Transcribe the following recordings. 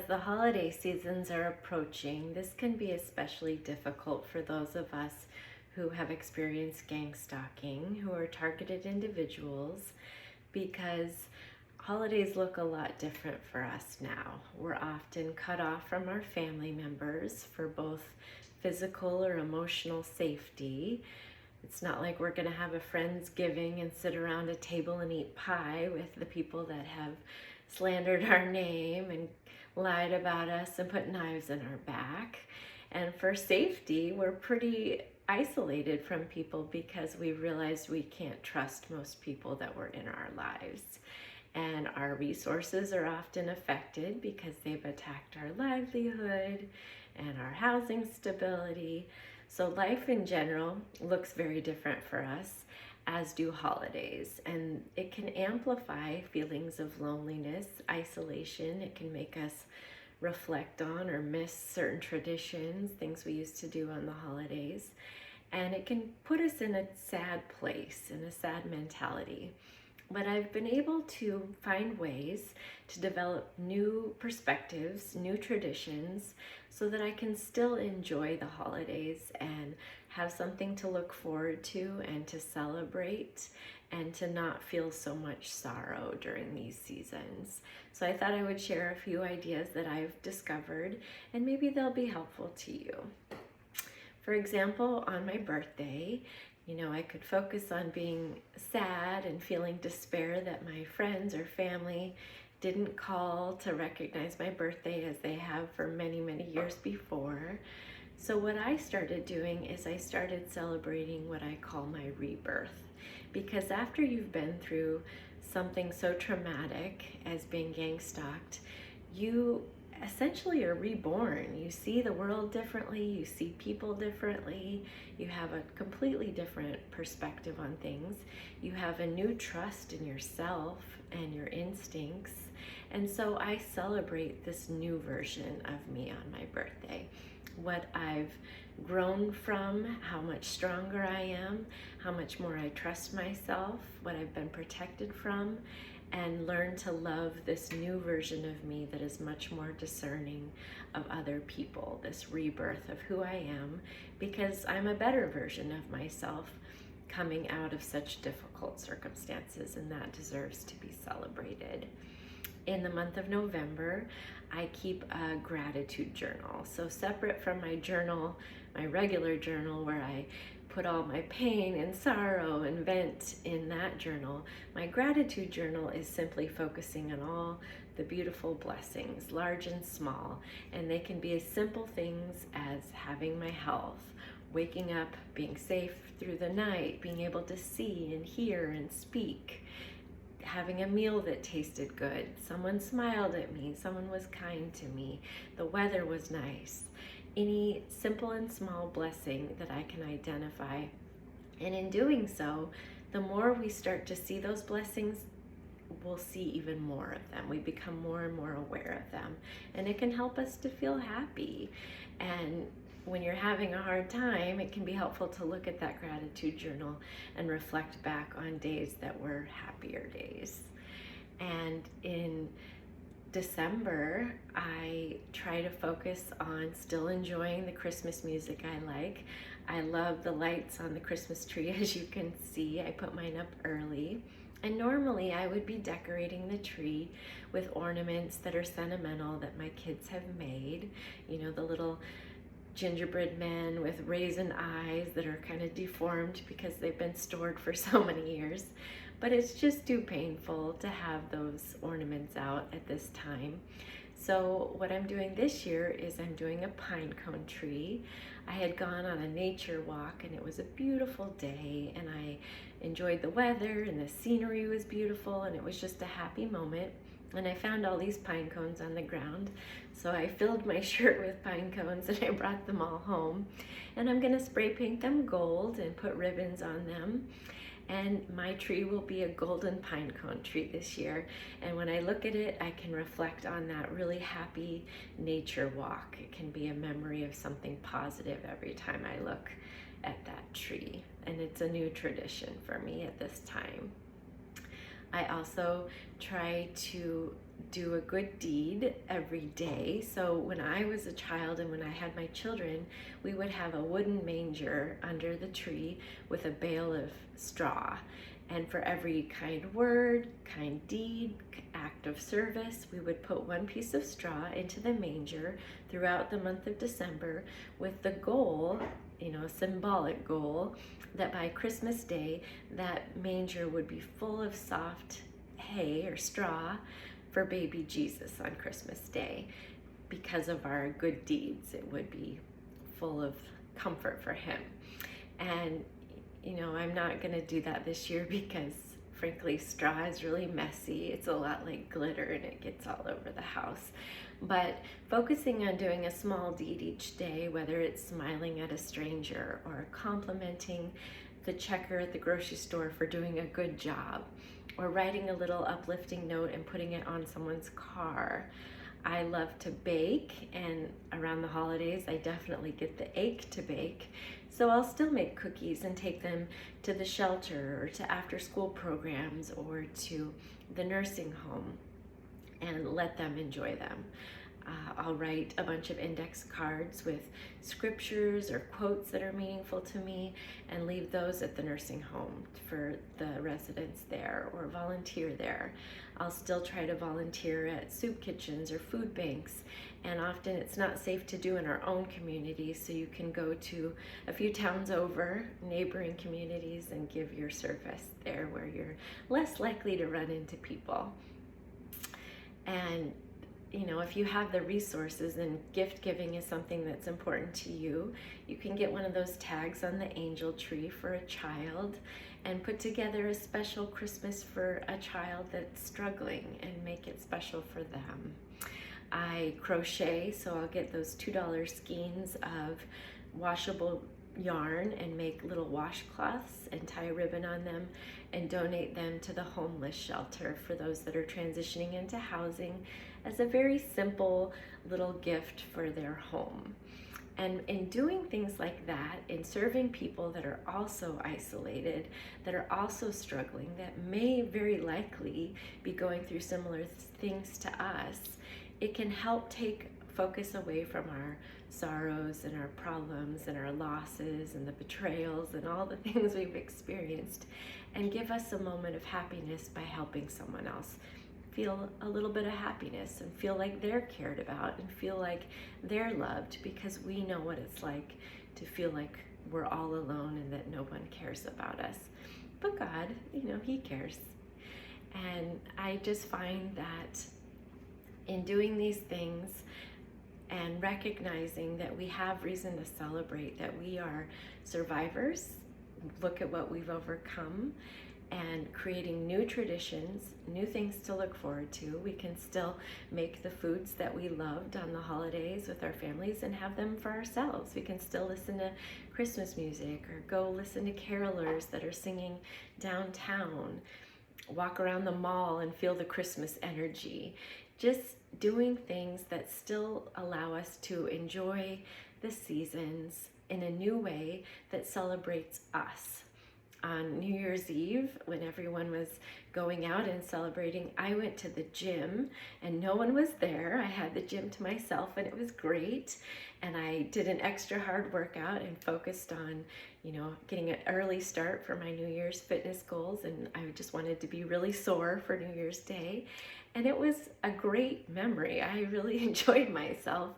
the holiday seasons are approaching, this can be especially difficult for those of us who have experienced gang stalking, who are targeted individuals, because holidays look a lot different for us now. We're often cut off from our family members for both physical or emotional safety. It's not like we're going to have a Friendsgiving and sit around a table and eat pie with the people that have slandered our name and lied about us and put knives in our back. And for safety, we're pretty isolated from people because we realized we can't trust most people that were in our lives. And our resources are often affected because they've attacked our livelihood and our housing stability. So life in general looks very different for us, as do holidays. And it can amplify feelings of loneliness, isolation. It can make us reflect on or miss certain traditions, things we used to do on the holidays. And it can put us in a sad place, in a sad mentality. But I've been able to find ways to develop new perspectives, new traditions, so that I can still enjoy the holidays and have something to look forward to and to celebrate and to not feel so much sorrow during these seasons. So I thought I would share a few ideas that I've discovered, and maybe they'll be helpful to you. For example, on my birthday, I could focus on being sad and feeling despair that my friends or family didn't call to recognize my birthday as they have for many, many years before. So what I started doing is I started celebrating what I call my rebirth. Because after you've been through something so traumatic as being gang stalked, you essentially are reborn. You see the world differently, you see people differently, you have a completely different perspective on things, you have a new trust in yourself and your instincts. And so I celebrate this new version of me on my birthday. What I've grown from, how much stronger I am, how much more I trust myself, what I've been protected from, and learn to love this new version of me that is much more discerning of other people, this rebirth of who I am, because I'm a better version of myself coming out of such difficult circumstances, and that deserves to be celebrated. In the month of November, I keep a gratitude journal. So separate from my journal, my regular journal where I put all my pain and sorrow and vent in that journal, my gratitude journal is simply focusing on all the beautiful blessings, large and small. And they can be as simple things as having my health, waking up, being safe through the night, being able to see and hear and speak, having a meal that tasted good, someone smiled at me, someone was kind to me, the weather was nice. Any simple and small blessing that I can identify. And in doing so, the more we start to see those blessings, we'll see even more of them. We become more and more aware of them. And it can help us to feel happy. And when you're having a hard time, it can be helpful to look at that gratitude journal and reflect back on days that were happier days. And in December, I try to focus on still enjoying the Christmas music I like. I love the lights on the Christmas tree, as you can see. I put mine up early. And normally I would be decorating the tree with ornaments that are sentimental that my kids have made. The little gingerbread men with raisin eyes that are kind of deformed because they've been stored for so many years. But it's just too painful to have those ornaments out at this time. So what I'm doing this year is I'm doing a pine cone tree. I had gone on a nature walk and it was a beautiful day and I enjoyed the weather and the scenery was beautiful and it was just a happy moment. And I found all these pine cones on the ground. So I filled my shirt with pine cones and I brought them all home. And I'm gonna spray paint them gold and put ribbons on them. And my tree will be a golden pine cone tree this year. And when I look at it, I can reflect on that really happy nature walk. It can be a memory of something positive every time I look at that tree. And it's a new tradition for me at this time. I also try to do a good deed every day. So when I was a child and when I had my children, we would have a wooden manger under the tree with a bale of straw. And for every kind word, kind deed, act of service, we would put one piece of straw into the manger throughout the month of December with the goal, a symbolic goal, that by Christmas Day, that manger would be full of soft hay or straw for baby Jesus on Christmas Day. Because of our good deeds, it would be full of comfort for him. And I'm not going to do that this year because, frankly, straw is really messy. It's a lot like glitter and it gets all over the house. But focusing on doing a small deed each day, whether it's smiling at a stranger or complimenting the checker at the grocery store for doing a good job, or writing a little uplifting note and putting it on someone's car. I love to bake, and around the holidays I definitely get the ache to bake. So I'll still make cookies and take them to the shelter or to after school programs or to the nursing home and let them enjoy them. I'll write a bunch of index cards with scriptures or quotes that are meaningful to me and leave those at the nursing home for the residents there or volunteer there. I'll still try to volunteer at soup kitchens or food banks, and often it's not safe to do in our own community, so you can go to a few towns over, neighboring communities, and give your service there where you're less likely to run into people. And if you have the resources and gift giving is something that's important to you, you can get one of those tags on the angel tree for a child and put together a special Christmas for a child that's struggling and make it special for them. I crochet, so I'll get those $2 skeins of washable yarn and make little washcloths and tie a ribbon on them and donate them to the homeless shelter for those that are transitioning into housing as a very simple little gift for their home. And in doing things like that, in serving people that are also isolated, that are also struggling, that may very likely be going through similar things to us, it can help take focus away from our sorrows and our problems and our losses and the betrayals and all the things we've experienced, and give us a moment of happiness by helping someone else feel a little bit of happiness and feel like they're cared about and feel like they're loved, because we know what it's like to feel like we're all alone and that no one cares about us. But God, He cares. And I just find that in doing these things and recognizing that we have reason to celebrate, that we are survivors, look at what we've overcome, and creating new traditions, new things to look forward to. We can still make the foods that we loved on the holidays with our families and have them for ourselves. We can still listen to Christmas music or go listen to carolers that are singing downtown, walk around the mall and feel the Christmas energy. Just doing things that still allow us to enjoy the seasons in a new way that celebrates us. On New Year's Eve, when everyone was going out and celebrating, I went to the gym and no one was there. I had the gym to myself and it was great. And I did an extra hard workout and focused on, getting an early start for my New Year's fitness goals. And I just wanted to be really sore for New Year's Day. And it was a great memory. I really enjoyed myself.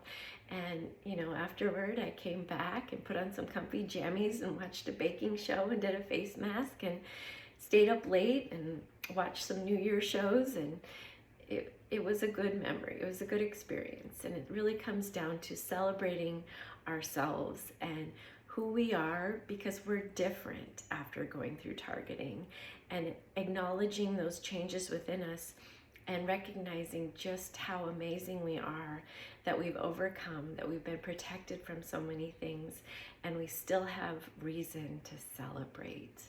And, afterward I came back and put on some comfy jammies and watched a baking show and did a face mask and stayed up late and watched some New Year shows. And it was a good memory. It was a good experience. And it really comes down to celebrating ourselves and who we are, because we're different after going through targeting, and acknowledging those changes within us and recognizing just how amazing we are, that we've overcome, that we've been protected from so many things, and we still have reason to celebrate.